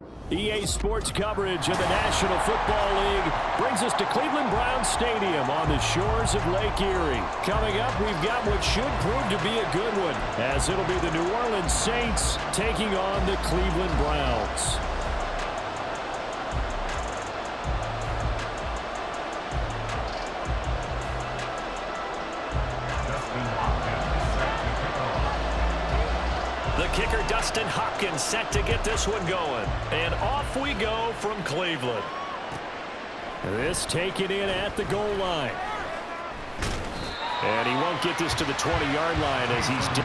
EA Sports coverage of the National Football League brings us to Cleveland Browns Stadium on the shores of Lake Erie. Coming up, we've got what should prove to be a good one, as it'll be the New Orleans Saints taking on the Cleveland Browns. The kicker, Dustin Hopkins, set to get this one going. And off we go from Cleveland. This taken in at the goal line. And he won't get this to the 20-yard line as he's...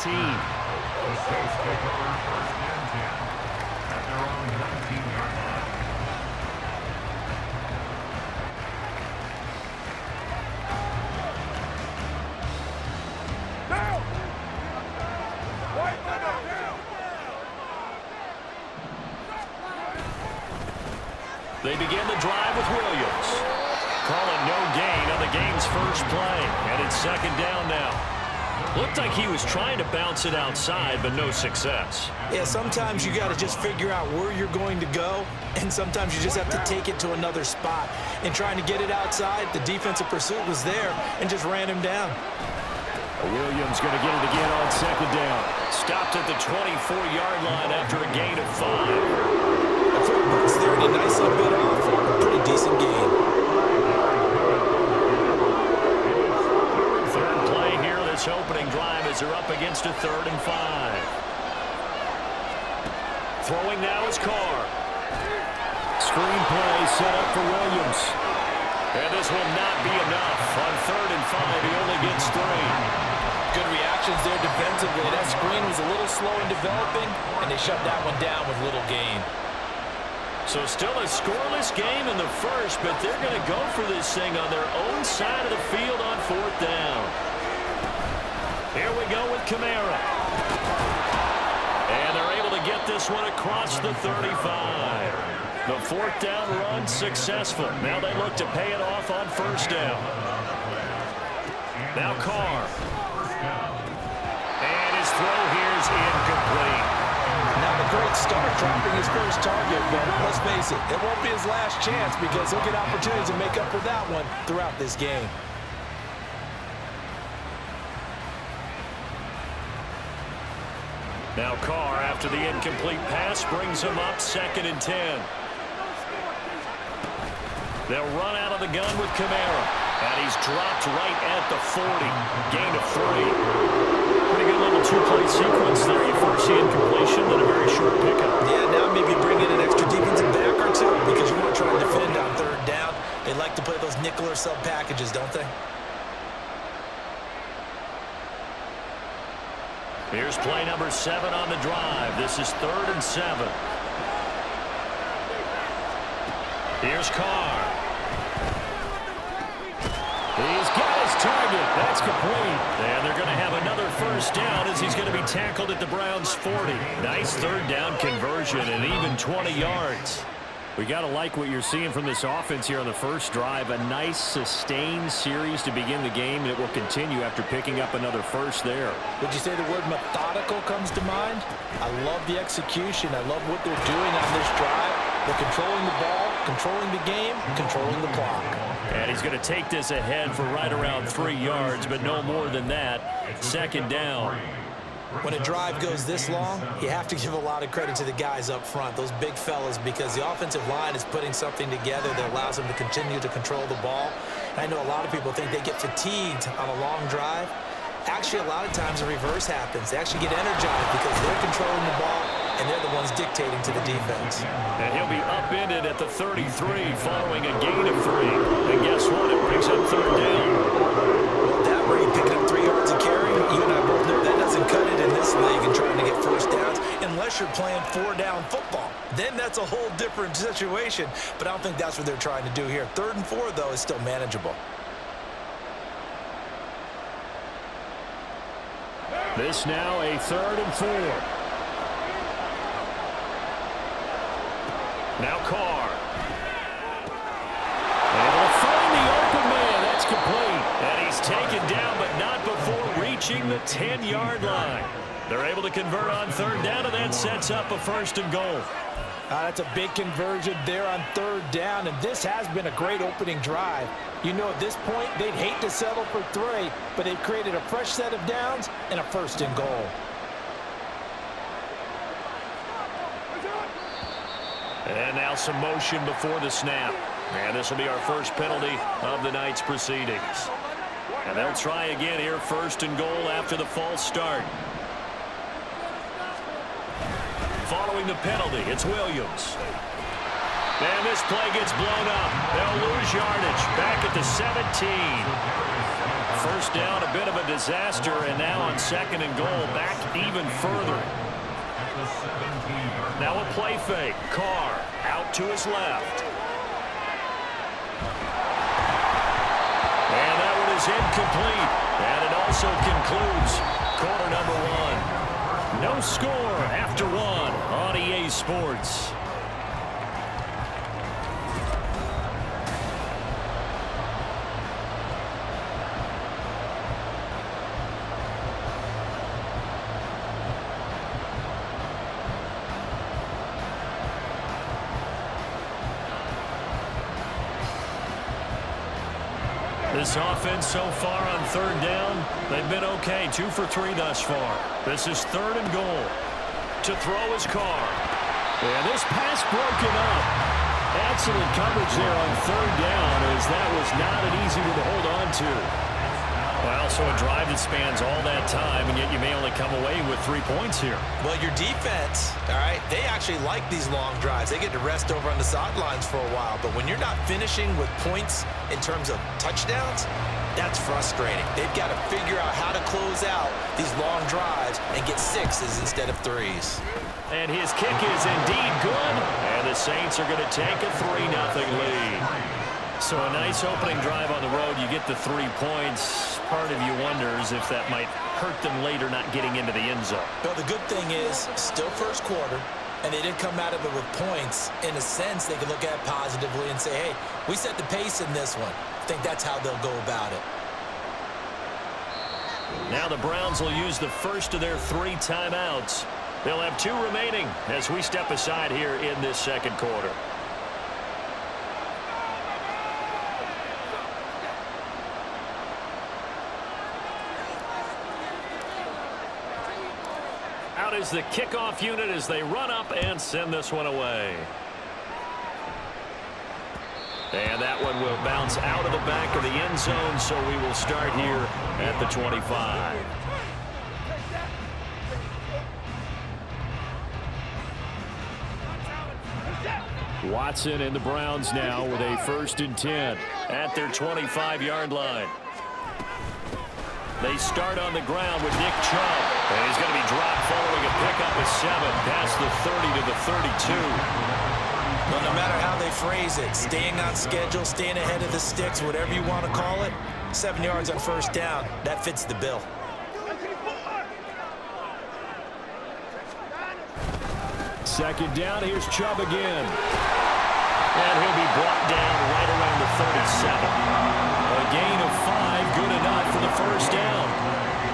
team. They begin the drive with Williams. Calling no gain on the game's first play. And it's second down now. Looked like he was trying to bounce it outside, but no success. Yeah, sometimes you got to just figure out where you're going to go, and sometimes you just have to take it to another spot. And trying to get it outside, the defensive pursuit was there and just ran him down. Williams going to get it again on second down. Stopped at the 24-yard line after a gain of 5. The football's there, and he nicely bit off. A pretty decent game. Opening drive as they're up against a 3rd and 5. Throwing now is Carr. Screen play set up for Williams. And this will not be enough. On 3rd and 5, he only gets 3. Good reactions there defensively. That screen was a little slow in developing, and they shut that one down with little gain. So still a scoreless game in the first, but they're going to go for this thing on their own side of the field on 4th down. Here we go with Kamara. And they're able to get this one across the 35. The 4th down run successful. Now they look to pay it off on 1st down. Now Carr. And his throw here is incomplete. Not a great start dropping his first target, but let's face it, it won't be his last chance because he'll get opportunities to make up for that one throughout this game. Now Carr, after the incomplete pass, brings him up 2nd and 10. They'll run out of the gun with Kamara. And he's dropped right at the 40. Gain of 3. Pretty good little 2-play sequence there. You first see incompletion, then a very short pickup. Yeah, now maybe bring in an extra defensive back or two because you want to try and defend on 3rd down. They like to play those nickel or sub packages, don't they? Here's play number 7 on the drive. This is 3rd and 7. Here's Carr. He's got his target. That's complete. And they're going to have another 1st down as he's going to be tackled at the Browns' 40. Nice 3rd down conversion and even 20 yards. We got to like what you're seeing from this offense here on the first drive. A nice sustained series to begin the game, and it will continue after picking up another 1st there. Would you say the word methodical comes to mind? I love the execution. I love what they're doing on this drive. They're controlling the ball, controlling the game, controlling the clock. And he's going to take this ahead for right around 3 yards, but no more than that. 2nd down. When a drive goes this long, you have to give a lot of credit to the guys up front, those big fellas, because the offensive line is putting something together that allows them to continue to control the ball. I know a lot of people think they get fatigued on a long drive. Actually, a lot of times the reverse happens. They actually get energized because they're controlling the ball, and they're the ones dictating to the defense. And he'll be upended at the 33 following a gain of 3. And guess what? It brings up 3rd down. Well, that way, picking up 3 yards of carry, you and I both know that doesn't doesn't cut it in this league and trying to get first downs unless you're playing four-down football. Then that's a whole different situation, but I don't think that's what they're trying to do here. 3rd and 4, though, is still manageable. This now a 3rd and 4. Now Carr. Able to find the open man. That's complete. And he's taken down, but not before reaching the 10-yard line. They're able to convert on 3rd down, and that sets up a 1st and goal. That's a big conversion there on 3rd down, and this has been a great opening drive. You know, at this point, they'd hate to settle for 3, but they've created a fresh set of downs and a 1st and goal. And now some motion before the snap. And this will be our first penalty of the night's proceedings. And they'll try again here, 1st and goal after the false start. Following the penalty, it's Williams. And this play gets blown up. They'll lose yardage back at the 17. 1st down, a bit of a disaster, and now on 2nd and goal, back even further. Now a play fake. Carr out to his left. And that one is incomplete. And it also concludes quarter number 1. No score after 1 on EA Sports. This offense so far on 3rd down, they've been okay. 2 for 3 thus far. This is 3rd and goal. To throw his Carr. And this pass broken up. Excellent coverage there on 3rd down, as that was not an easy one to hold on to. Well, so a drive that spans all that time, and yet you may only come away with 3 points here. Well, your defense, all right, they actually like these long drives. They get to rest over on the sidelines for a while. But when you're not finishing with points in terms of touchdowns, that's frustrating. They've got to figure out how to close out these long drives and get 6s instead of 3s. And his kick is indeed good. And the Saints are going to take a 3-0 lead. So a nice opening drive on the road. You get the 3 points. Part of you wonders if that might hurt them later not getting into the end zone. Well, the good thing is, still first quarter, and they didn't come out of it with points. In a sense, they can look at it positively and say, hey, we set the pace in this one. I think that's how they'll go about it. Now the Browns will use the first of their 3 timeouts. They'll have 2 remaining as we step aside here in this 2nd quarter. Out is the kickoff unit as they run up and send this one away. And that one will bounce out of the back of the end zone, so we will start here at the 25. Watson and the Browns now with a 1st and 10 at their 25-yard line. They start on the ground with Nick Chubb. And he's going to be dropped following a pickup of 7 past the 30 to the 32. Well, no matter how they phrase it, staying on schedule, staying ahead of the sticks, whatever you want to call it, 7 yards on 1st down, that fits the bill. Second down, here's Chubb again. And he'll be brought down right around the 37. A gain of 5, good enough for the 1st down.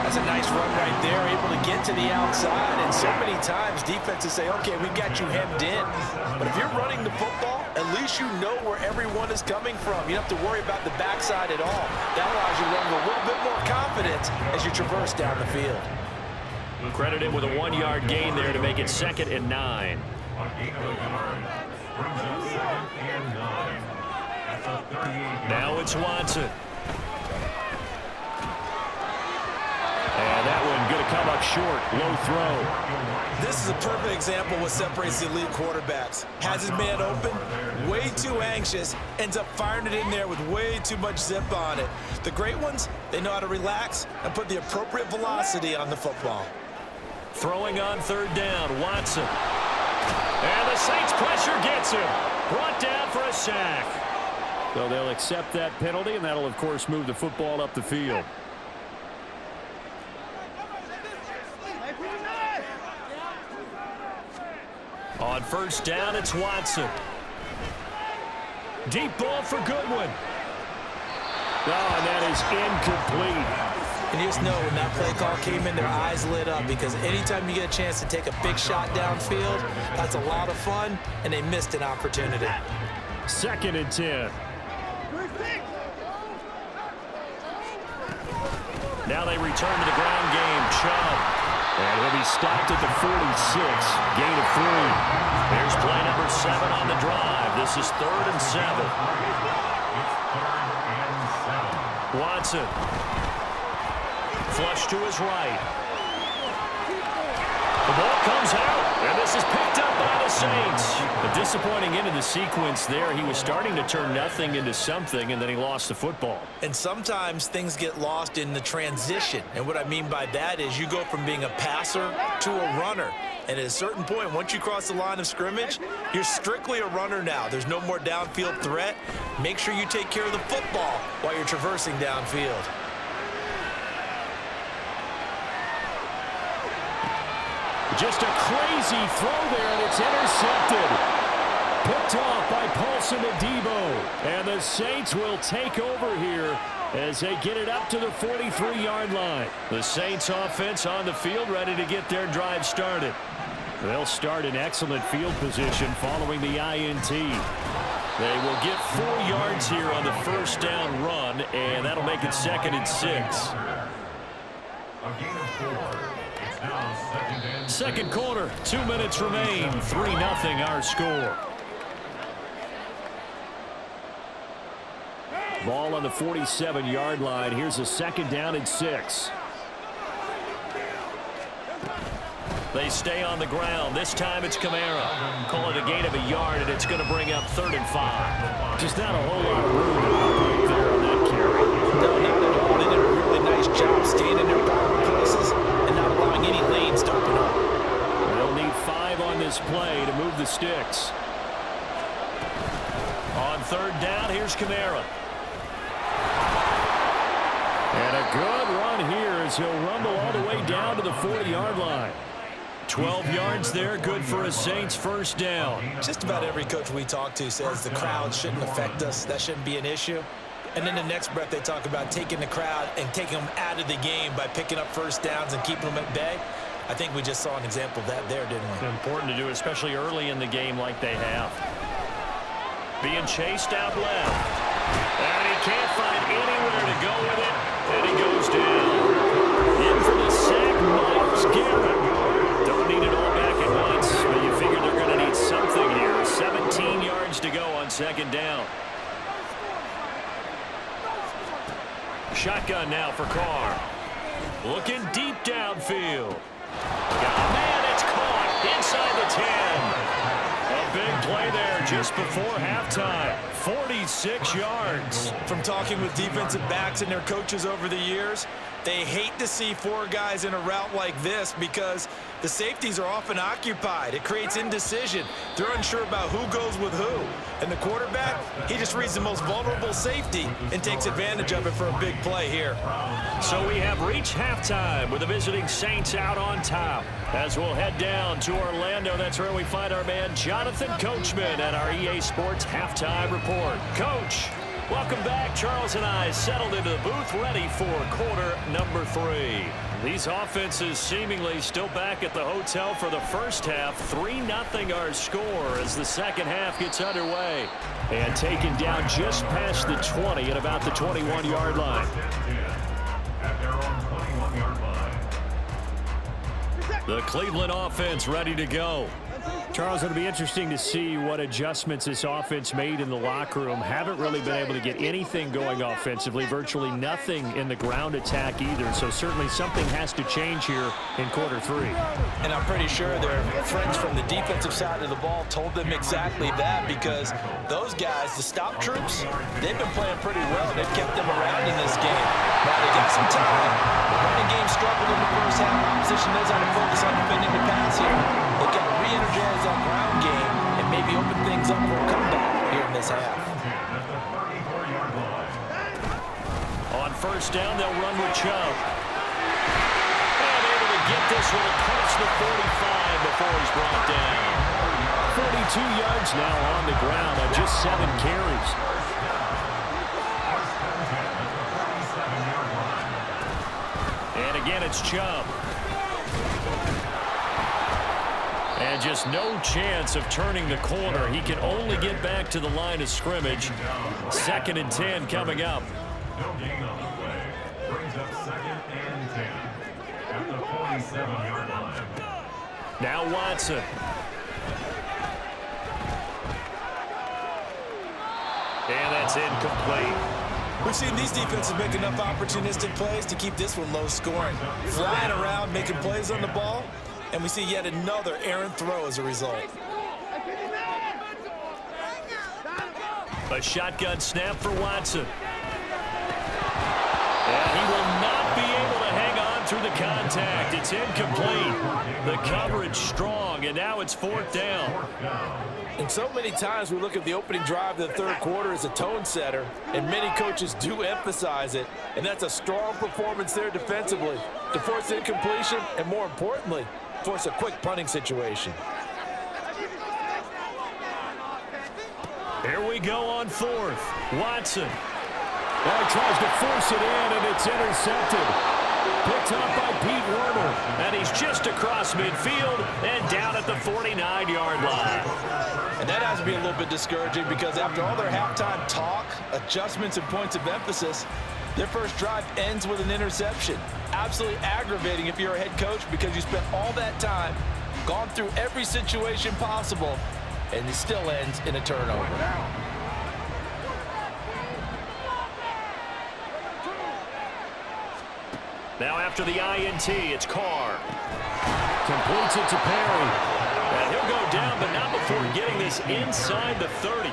That's a nice run right there, able to get to the outside. And so many times defenses say, okay, we've got you hemmed in. But if you're running the football, at least you know where everyone is coming from. You don't have to worry about the backside at all. That allows you to run with a little bit more confidence as you traverse down the field. Credited with a 1-yard gain there to make it 2nd and 9. Now it's Watson. And that one going to come up short. Low throw. This is a perfect example of what separates the elite quarterbacks. Has his man open, way too anxious, ends up firing it in there with way too much zip on it. The great ones, they know how to relax and put the appropriate velocity on the football. Throwing on third down, Watson. And the Saints pressure gets him. Brought down for a sack. So they'll accept that penalty, and that'll, of course, move the football up the field. On first down, it's Watson. Deep ball for Goodwin. Oh, and that is incomplete. And you just know when that play call came in, their eyes lit up, because anytime you get a chance to take a big shot downfield, that's a lot of fun, and they missed an opportunity. 2nd and 10. Now they return to the ground game. Chubb. And he'll be stopped at the 46. Gain of 3. Here's play number 7 on the drive. This is 3rd and 7. Watson. Flush to his right. The ball comes out, and this is picked up by the Saints. A disappointing end of the sequence there. He was starting to turn nothing into something, and then he lost the football. And sometimes things get lost in the transition. And what I mean by that is you go from being a passer to a runner. And at a certain point, once you cross the line of scrimmage, you're strictly a runner now. There's no more downfield threat. Make sure you take care of the football while you're traversing downfield. Just a crazy throw there, and it's intercepted. Picked off by Paulson Adebo. And the Saints will take over here as they get it up to the 43-yard line. The Saints offense on the field, ready to get their drive started. They'll start in excellent field position following the INT. They will get 4 yards here on the first down run, and that'll make it 2nd and 6. Second quarter, 2 minutes remain. 3-0 our score. Ball on the 47-yard line. Here's a 2nd down and 6. They stay on the ground. This time it's Kamara. Call it a gain of a yard, and it's going to bring up 3rd and 5. Just not a whole lot of room right there on that carry. No, not at all. They did a really nice job staying in their proper places and not allowing any lanes to open up. They'll need 5 on this play to move the sticks. On 3rd down, here's Kamara. And a good run here as he'll rumble all the way down to the 40-yard line. 12 yards there, good for a Saints first down. Just about every coach we talk to says the crowd shouldn't affect us. That shouldn't be an issue. And then the next breath they talk about taking the crowd and taking them out of the game by picking up first downs and keeping them at bay. I think we just saw an example of that there, didn't we? It's important to do, especially early in the game like they have. Being chased out left. And he can't find anywhere to go with it. And he goes down. In for the sack, Myles Garrett. Don't need it all back at once, but you figure they're going to need something here. 17 yards to go on 2nd down. Shotgun now for Carr. Looking deep downfield. Man, it's caught inside the 10. A big play there just before halftime. 46 yards. From talking with defensive backs and their coaches over the years, they hate to see 4 guys in a route like this because the safeties are often occupied. It creates indecision. They're unsure about who goes with who. And the quarterback, he just reads the most vulnerable safety and takes advantage of it for a big play here. So we have reached halftime with the visiting Saints out on top. As we'll head down to Orlando, that's where we find our man Jonathan Coachman at our EA Sports Halftime Report. Coach, welcome back. Charles and I settled into the booth ready for quarter number 3. These offenses seemingly still back at the hotel for the first half. 3-0 our score as the second half gets underway. And taken down just past the 20 at about the 21-yard line. The Cleveland offense ready to go. Charles, it'll be interesting to see what adjustments this offense made in the locker room. Haven't really been able to get anything going offensively, virtually nothing in the ground attack either. So certainly something has to change here in quarter 3. And I'm pretty sure their friends from the defensive side of the ball told them exactly that, because those guys, the stop troops, they've been playing pretty well. They've kept them around in this game. Now they got some time. The running game struggled in the first half. Opposition knows how to focus on defending the pass here. They've got to re-energize that ground game and maybe open things up for a comeback here in this half. On first down, they'll run with Chubb. And able to get this one across the 45 before he's brought down. 42 yards now on the ground on just 7 carries. And again, it's Chubb. And just no chance of turning the corner. He can only get back to the line of scrimmage. 2nd and 10 coming up. No gain on the play. Brings up 2nd and 10 at the 47-yard line. Now Watson. And that's incomplete. We've seen these defenses make enough opportunistic plays to keep this one low scoring. Flying around, making plays on the ball, and we see yet another errant throw as a result. A shotgun snap for Watson. And he will not be able to hang on through the contact. It's incomplete. The coverage strong, and now it's 4th down. And so many times we look at the opening drive of the third quarter as a tone setter, and many coaches do emphasize it, and that's a strong performance there defensively to force incompletion and, more importantly, force a quick punting situation. Here we go on 4th. Watson. Well, he tries to force it in, and it's intercepted. Picked up by Pete Werner. And he's just across midfield and down at the 49-yard line. And that has to be a little bit discouraging, because after all their halftime talk, adjustments, and points of emphasis, their first drive ends with an interception. Absolutely aggravating if you're a head coach, because you spent all that time, gone through every situation possible, and it still ends in a turnover. Now after the INT, it's Carr. Completes it to Perry. And he'll go down, but not before getting this inside the 30.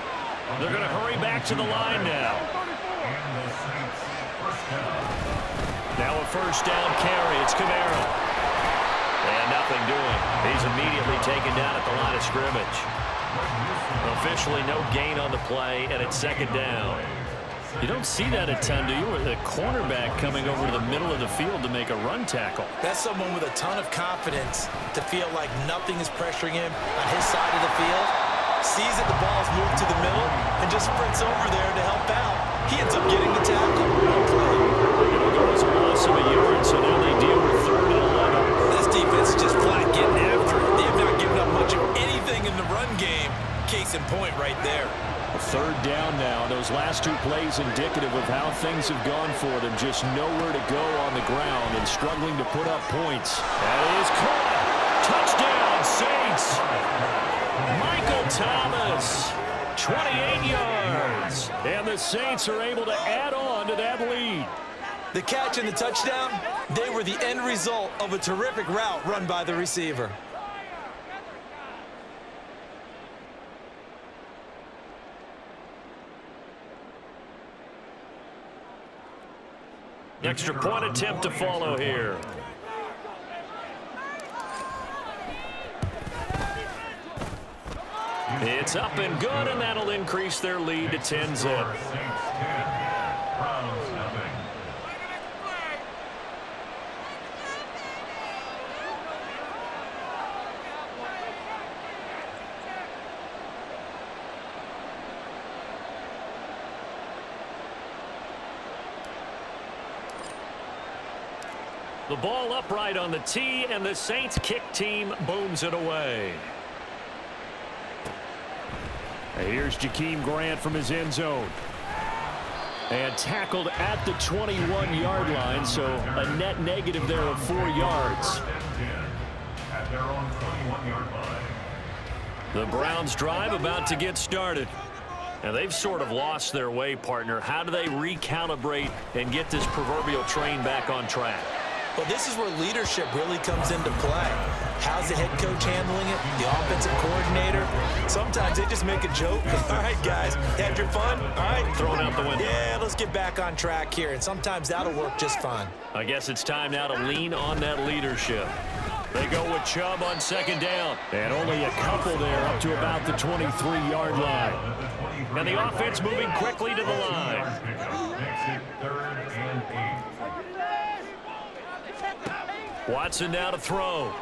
They're going to hurry back to the line now. Now a first down carry. It's Camaro. And nothing doing. He's immediately taken down at the line of scrimmage. Officially no gain on the play, and it's 2nd down. You don't see that a ton, do you? With a cornerback coming over to the middle of the field to make a run tackle. That's someone with a ton of confidence to feel like nothing is pressuring him on his side of the field. Sees that the ball's moved to the middle and just sprints over there to help out. He ends up getting the tackle. Well played. It'll go as a loss of a yard, so now they deal with 3rd and 11. This defense is just flat getting after it. They have not given up much of anything in the run game. Case in point right there. 3rd down now. Those last 2 plays indicative of how things have gone for them. Just nowhere to go on the ground and struggling to put up points. That is caught. Touchdown, Saints. Michael Thomas, 28 yards. And the Saints are able to add on to that lead. The catch and the touchdown, they were the end result of a terrific route run by the receiver. Extra point attempt to follow here. It's up and good, and that'll increase their lead to 10-zip. The ball upright on the tee, and the Saints kick team booms it away. Here's Jakeem Grant from his end zone. And tackled at the 21-yard line, so a net negative there of 4 yards. At their own 21-yard line. The Browns drive about to get started. Now, they've sort of lost their way, partner. How do they recalibrate and get this proverbial train back on track? Well, this is where leadership really comes into play. How's the head coach handling it? The offensive coordinator? Sometimes they just make a joke. All right, guys, had your fun? All right. Throw it out the window. Yeah, let's get back on track here. And sometimes that'll work just fine. I guess it's time now to lean on that leadership. They go with Chubb on second down. And only a couple there up to about the 23-yard line. And the offense moving quickly to the line. Watson now to throw.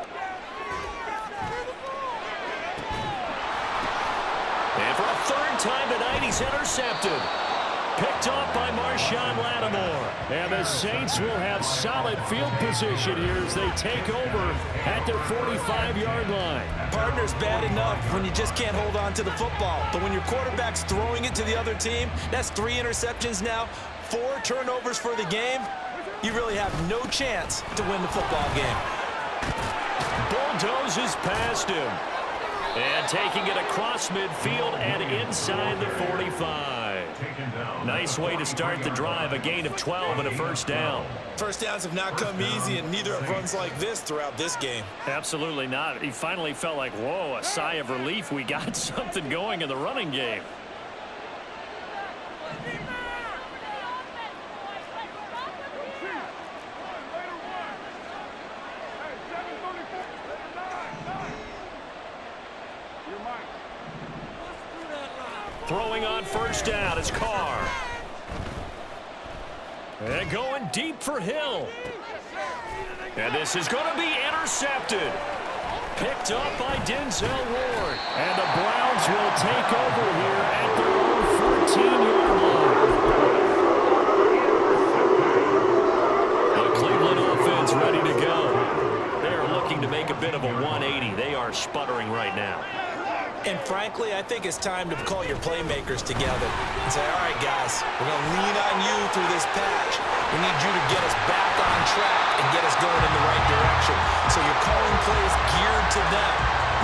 And for a third time tonight, he's intercepted. Picked off by Marshawn Lattimore. And the Saints will have solid field position here as they take over at their 45-yard line. Partner's bad enough when you just can't hold on to the football. But when your quarterback's throwing it to the other team, that's 3 interceptions now, 4 turnovers for the game. You really have no chance to win the football game. Bulldozes past him. And taking it across midfield and inside the 45. Nice way to start the drive. A gain of 12 and a first down. First downs have not come easy, and neither have runs like this throughout this game. Absolutely not. He finally felt like, whoa, a sigh of relief. We got something going in the running game. Throwing on first down is Carr. And going deep for Hill. And this is going to be intercepted. Picked up by Denzel Ward. And the Browns will take over here at their own 14-yard line. The Cleveland offense ready to go. They're looking to make a bit of a 180. They are sputtering right now. And frankly, I think it's time to call your playmakers together and say, all right, guys, we're going to lean on you through this patch. We need you to get us back on track and get us going in the right direction. So you're calling plays geared to them.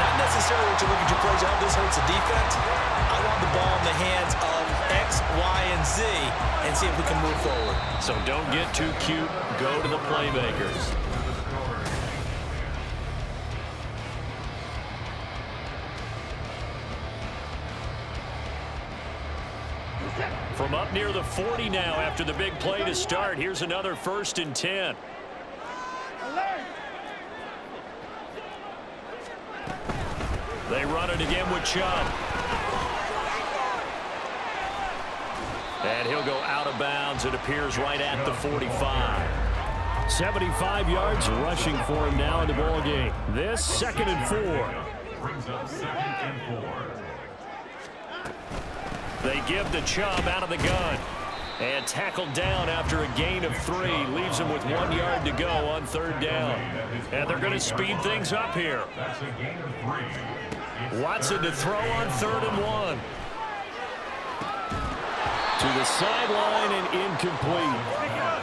Not necessarily what you look at your plays, oh, this hurts the defense. I want the ball in the hands of X, Y, and Z and see if we can move forward. So don't get too cute. Go to the playmakers. From up near the 40 now after the big play to start. Here's another 1st and 10. They run it again with Chubb. And he'll go out of bounds. It appears right at the 45. 75 yards rushing for him now in the ball game. This 2nd and 4. Brings up 2nd and 4. They give the Chubb out of the gun. And tackled down after a gain of 3. Leaves him with 1 yard to go on 3rd down. And they're going to speed things up here. That's a gain of 3. Watson to throw on 3rd and 1. To the sideline and incomplete.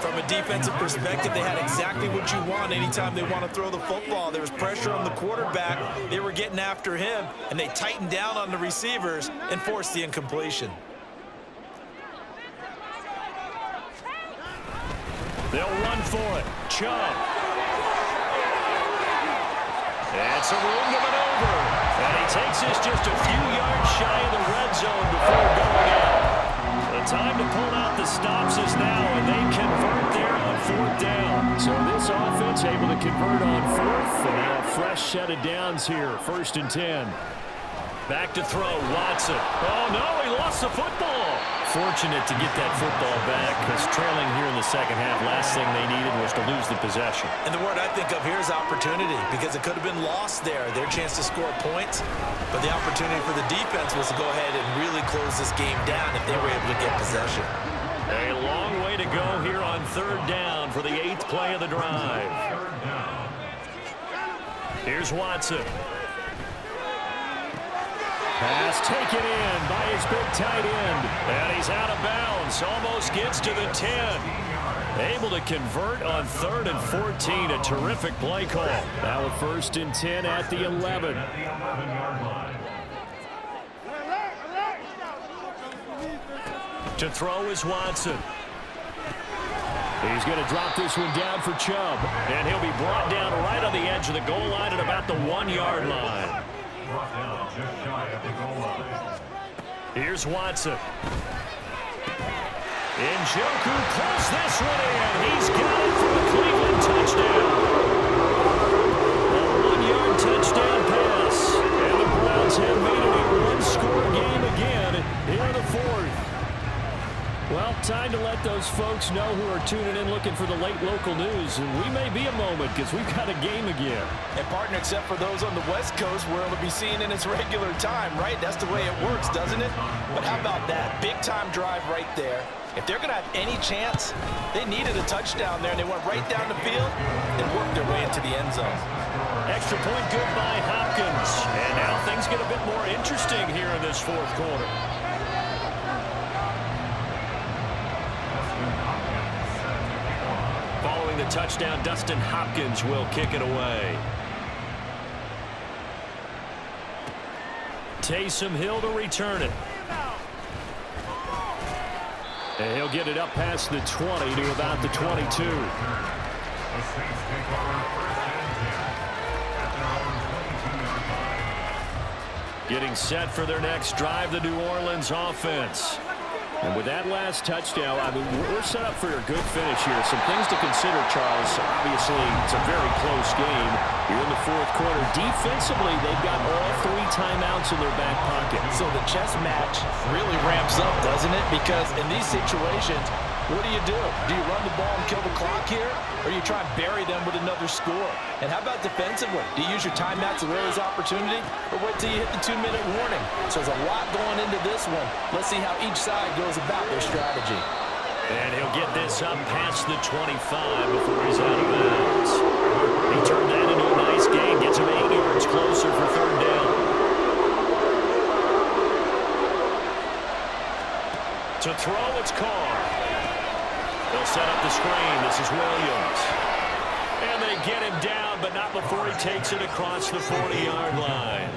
From a defensive perspective, they had exactly what you want anytime they want to throw the football. There was pressure on the quarterback. They were getting after him, and they tightened down on the receivers and forced the incompletion. They'll run for it. Chubb. That's a room to maneuver. And he takes this just a few yards shy of the red zone before going out. The time to pull out the stops is now, and they convert there on 4th down. So this offense able to convert on 4th, and now a fresh set of downs here. 1st and 10. Back to throw, Watson. Oh, no, he lost the football. Fortunate to get that football back, because trailing here in the second half, last thing they needed was to lose the possession. And the word I think of here is opportunity, because it could have been lost there, their chance to score points. But the opportunity for the defense was to go ahead and really close this game down if they were able to get possession. A long way to go here on 3rd down for the 8th play of the drive. Here's Watson. Pass taken in by his big tight end. And he's out of bounds. Almost gets to the 10. Able to convert on 3rd and 14. A terrific play call. Now with 1st and 10 at the 11. To throw is Watson. He's going to drop this one down for Chubb. And he'll be brought down right on the edge of the goal line at about the 1-yard line. Brought down just shy of the goal line. Here's Watson. Njoku pulls this one in. He's got it for a Cleveland touchdown. A 1-yard touchdown pass. And the Browns have made it a one-score game again here in the fourth. Well, time to let those folks know who are tuning in looking for the late local news. And we may be a moment because we've got a game again. And partner, except for those on the West Coast where it'll be seen in its regular time, right? That's the way it works, doesn't it? But how about that? Big-time drive right there. If they're going to have any chance, they needed a touchdown there, and they went right down the field and worked their way into the end zone. Extra point good by Hopkins. And now things get a bit more interesting here in this fourth quarter. Following the touchdown, Dustin Hopkins will kick it away. Taysom Hill to return it. And he'll get it up past the 20 to about the 22. Getting set for their next drive, the New Orleans offense. And with that last touchdown, I mean, we're set up for a good finish here. Some things to consider, Charles. Obviously, it's a very close game. You're in the fourth quarter. Defensively, they've got all 3 timeouts in their back pocket. So the chess match really ramps up, doesn't it? Because in these situations, what do? Do you run the ball and kill the clock here? Or you try and bury them with another score? And how about defensively? Do you use your timeouts as early as opportunity? Or wait till you hit the 2-minute warning? So there's a lot going into this one. Let's see how each side goes about their strategy. And he'll get this up past the 25 before he's out of bounds. He turned that into a nice gain. Gets him 8 yards closer for third down. To throw, it's Carr. They'll set up the screen. This is Williams. And they get him down, but not before he takes it across the 40-yard line.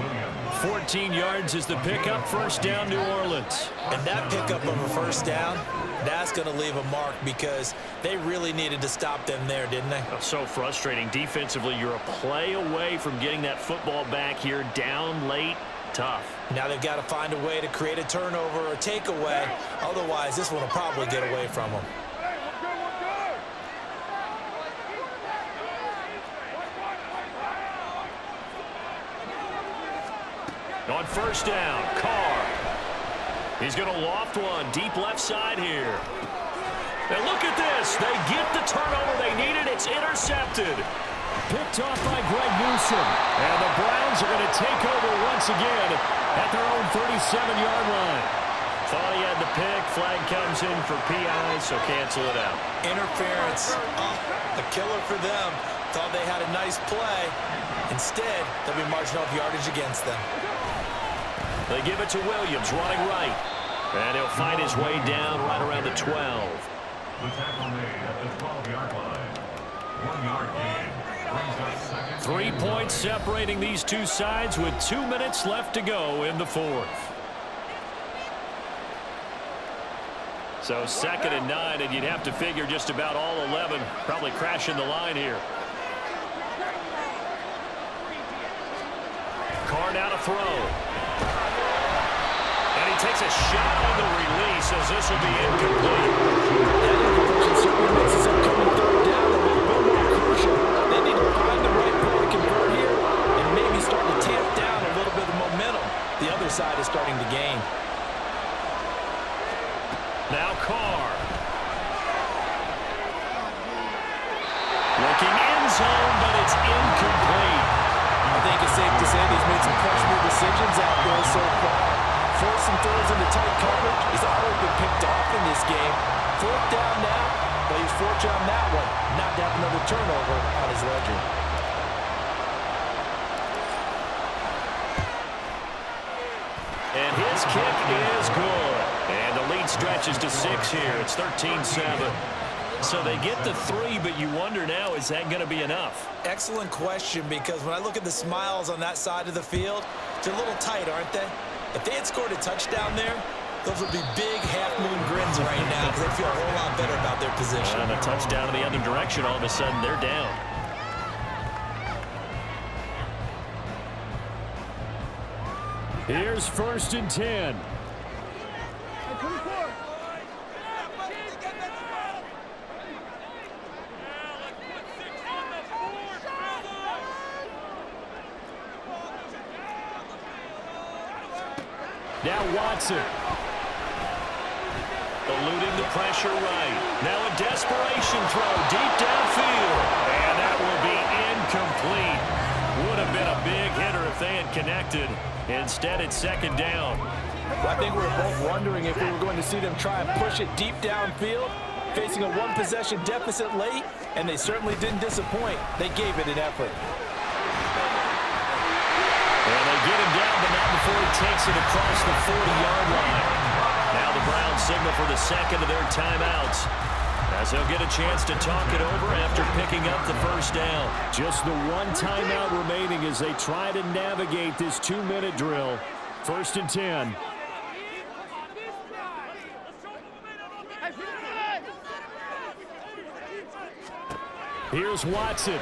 14 yards is the pickup. First down, New Orleans. And that pickup of a first down, that's going to leave a mark because they really needed to stop them there, didn't they? So frustrating. Defensively, you're a play away from getting that football back here. Down late. Tough. Now they've got to find a way to create a turnover or a takeaway. Otherwise, this one will probably get away from them. On first down, Carr. He's going to loft one deep left side here. And look at this. They get the turnover they needed. It's intercepted. Picked off by Greg Newsom. And the Browns are going to take over once again at their own 37-yard line. Thought he had the pick. Flag comes in for PI, so cancel it out. Interference. A killer for them. Thought they had a nice play. Instead, they'll be marginal yardage against them. They give it to Williams, running right. And he'll find his way down right around the 12. The tackle made at the 12-yard line. 1-yard gain. Brings us second. 3 points separating these two sides with 2 minutes left to go in the fourth. So 2nd and 9, and you'd have to figure just about all 11 probably crashing the line here. Carr now to throw. And he takes a shot on the release as this will be incomplete. That incompletion certainly makes this upcoming third down a little bit more crucial. They need to find the right play to convert here and maybe start to tamp down a little bit of momentum. The other side is starting to gain. Now Carr. Looking end zone, but it's incomplete. I think it's safe to say he's made some questionable decisions out there so far. Forcing throws into tight coverage. He's already been picked off in this game. Fourth down now, but he's fortunate on that one not to have another turnover on his ledger. And his kick is good. And the lead stretches to 6 here. It's 13-7. So they get the 3, but you wonder now, is that going to be enough? Excellent question, because when I look at the smiles on that side of the field, they're a little tight, aren't they? If they had scored a touchdown there, Those would be big half-moon grins right now because they feel a whole lot better about their position. And a touchdown in the other direction, all of a sudden they're down. Here's 1st and 10. Now Watson. Eluding the pressure right. Now a desperation throw deep downfield. And that will be incomplete. Would have been a big hitter if they had connected. Instead, it's 2nd down. Well, I think we were both wondering if we were going to see them try and push it deep downfield, facing a one-possession deficit late, and they certainly didn't disappoint. They gave it an effort. And they get him down, but not before he takes it across the 40-yard line. Now the Browns signal for the second of their timeouts, as they'll get a chance to talk it over after picking up the 1st down. Just the one timeout remaining as they try to navigate this 2-minute drill. 1st and 10. Here's Watson.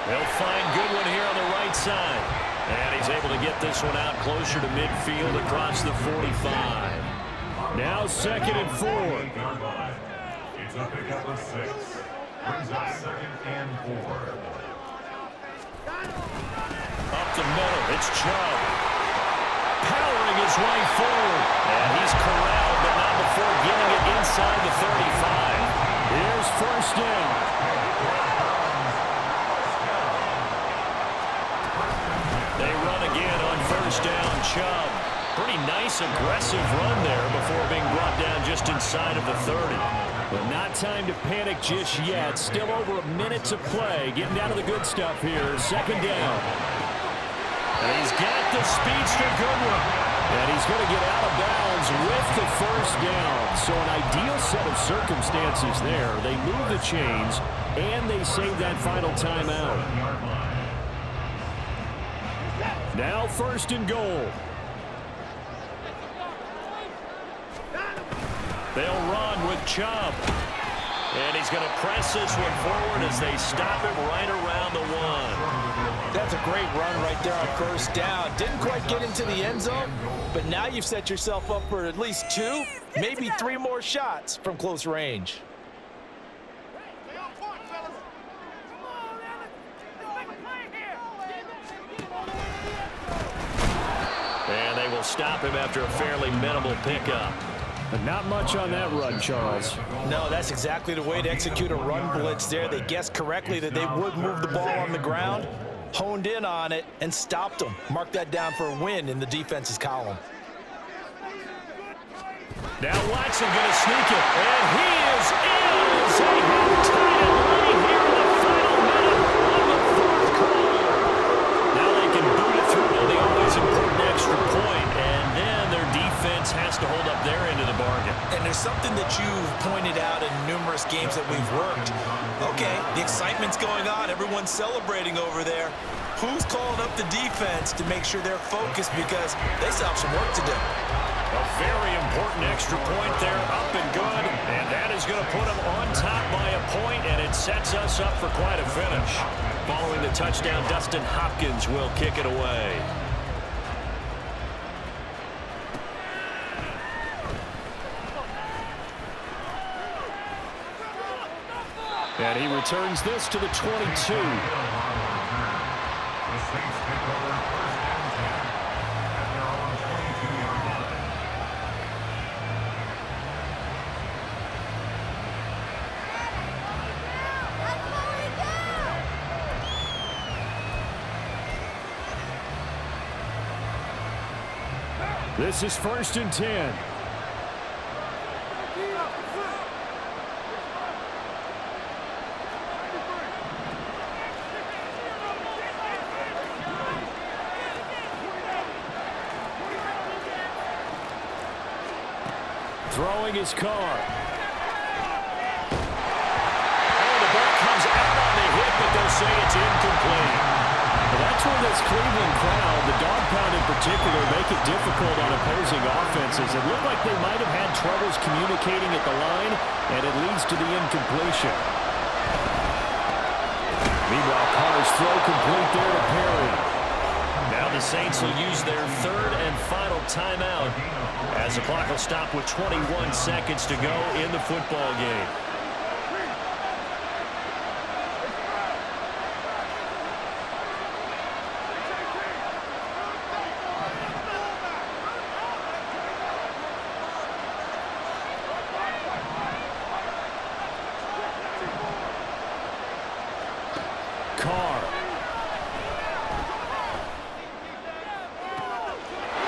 They'll find Goodwin here on the right side. And he's able to get this one out closer to midfield across the 45. Now 2nd and 4. It's a pickup of 6. Brings up 2nd and 4. Up the middle, it's Chubb. Powering his way forward. And he's corralled, but not before getting it inside the 35. Here's 1st down. They run again on 1st down, Chubb. Pretty nice, aggressive run there before being brought down just inside of the 30. Well, not time to panic just yet. Still over a minute to play. Getting down to the good stuff here. 2nd down. And he's got the speedster Goodwin. And he's going to get out of bounds with the 1st down. So an ideal set of circumstances there. They move the chains, and they save that final timeout. Now 1st and goal. They'll run with Chubb. And he's going to press this one forward as they stop him right around the 1. That's a great run right there on 1st down. Didn't quite get into the end zone, but now you've set yourself up for at least 2, maybe 3 more shots from close range. And they will stop him after a fairly minimal pickup. But not much on that run, Charles. No, that's exactly the way to execute a run blitz there. They guessed correctly that they would move the ball on the ground, honed in on it, and stopped them. Mark that down for a win in the defense's column. Now Watson going to sneak it, and he is in as they have tied it right here in the final minute of the 4th quarter. Now they can boot it through to the always important extra point, and then their defense has to hold up their end of the bargain. And there's something that you've pointed out in numerous games that we've worked. Okay, the excitement's going on. Everyone's celebrating over there. Who's calling up the defense to make sure they're focused because they still have some work to do? A very important extra point there, up and good, and that is going to put them on top by a point, and it sets us up for quite a finish. Following the touchdown, Dustin Hopkins will kick it away. And he returns this to the 22. This is 1st and 10. Throwing his car. Oh, the ball comes out on the hit, but they'll say it's incomplete. Well, that That's where this Cleveland crowd, the dog pound in particular, make it difficult on opposing offenses. It looked like they might have had troubles communicating at the line, and it leads to the incompletion. Meanwhile, Carr's throw complete there to Perry. Now the Saints will use their third and final timeout as the clock will stop with 21 seconds to go in the football game. Carr.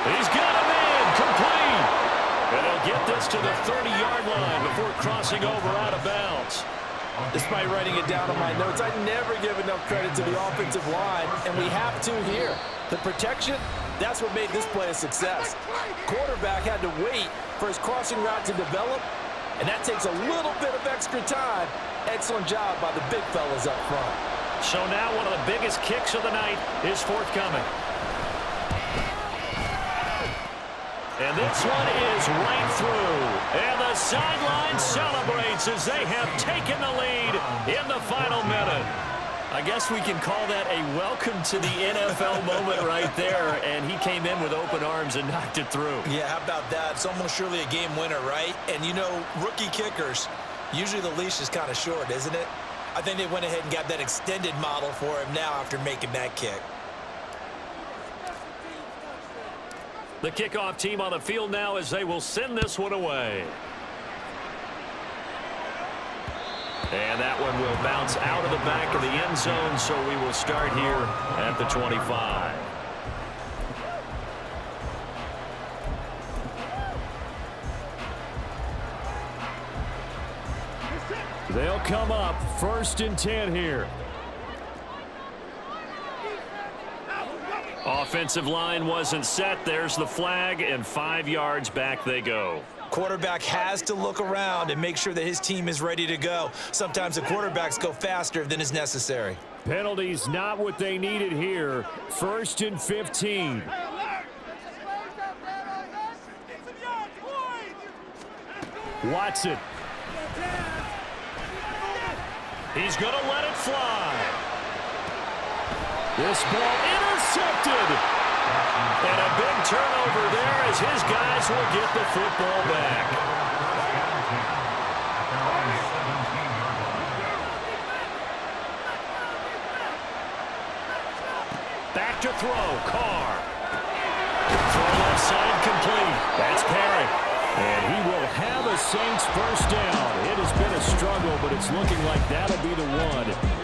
He's got him in, complete. And he'll get this to the 30-yard line before crossing over out of bounds. Despite writing it down on my notes, I never give enough credit to the offensive line, and we have to here. The protection, that's what made this play a success. Quarterback had to wait for his crossing route to develop, and that takes a little bit of extra time. Excellent job by the big fellas up front. So now one of the biggest kicks of the night is forthcoming. And this one is right through. And the sideline celebrates as they have taken the lead in the final minute. I guess we can call that a welcome to the NFL moment right there. And he came in with open arms and knocked it through. Yeah, how about that? It's almost surely a game winner, right? And, you know, rookie kickers, usually the leash is kind of short, isn't it? I think they went ahead and got that extended model for him now after making that kick. The kickoff team on the field now as they will send this one away. And that one will bounce out of the back of the end zone, so we will start here at the 25. They'll come up 1st and 10 here. Offensive line wasn't set. There's the flag, and 5 yards back they go. Quarterback has to look around and make sure that his team is ready to go. Sometimes the quarterbacks go faster than is necessary. Penalties not what they needed here. 1st and 15. Watson. He's going to let it fly. This ball intercepted. And a big turnover there as his guys will get the football back. Back to throw, Carr. Throw left side complete. That's Perry. And he will have a Saints first down. It has been a struggle, but it's looking like that'll be the one.